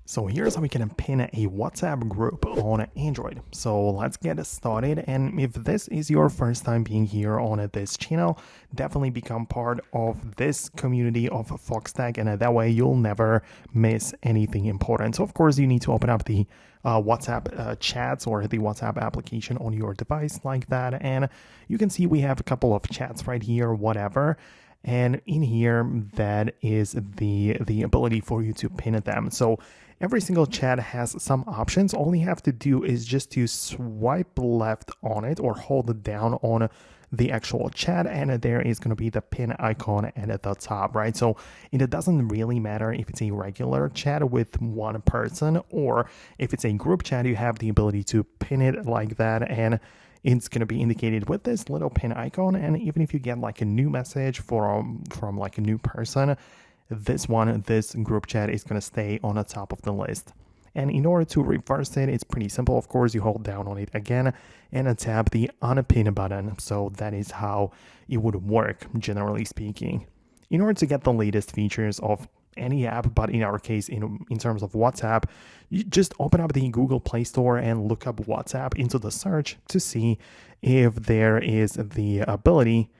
So here's how we can pin a WhatsApp group on Android. So let's get started. And if this is your first time being here on this channel, definitely become part of this community of Foxtecc, and that way you'll never miss anything important. So of course you need to open up the WhatsApp chats or the WhatsApp application on your device like that. And you can see we have a couple of chats right here, whatever. And in here, that is the ability for you to pin them. So every single chat has some options. All you have to do is just to swipe left on it or hold it down on the actual chat, and there is going to be the pin icon at the top, right? So it doesn't really matter if it's a regular chat with one person or if it's a group chat. You have the ability to pin it like that, and it's going to be indicated with this little pin icon. And even if you get like a new message from like a new person, this group chat is going to stay on the top of the list. And in order to reverse it, it's pretty simple. Of course, you hold down on it again and tap the unpin button. So that is how it would work, generally speaking. In order to get the latest features of any app, but in our case, in terms of WhatsApp, you just open up the Google Play Store and look up WhatsApp into the search to see if there is the ability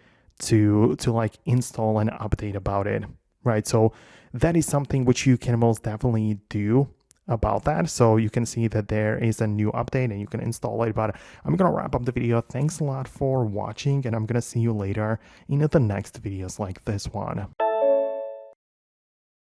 to like install an update about it, right? So that is something which you can most definitely do about that. So you can see that there is a new update and you can install it. But I'm gonna wrap up the video. Thanks a lot for watching, and I'm gonna see you later in the next videos like this one.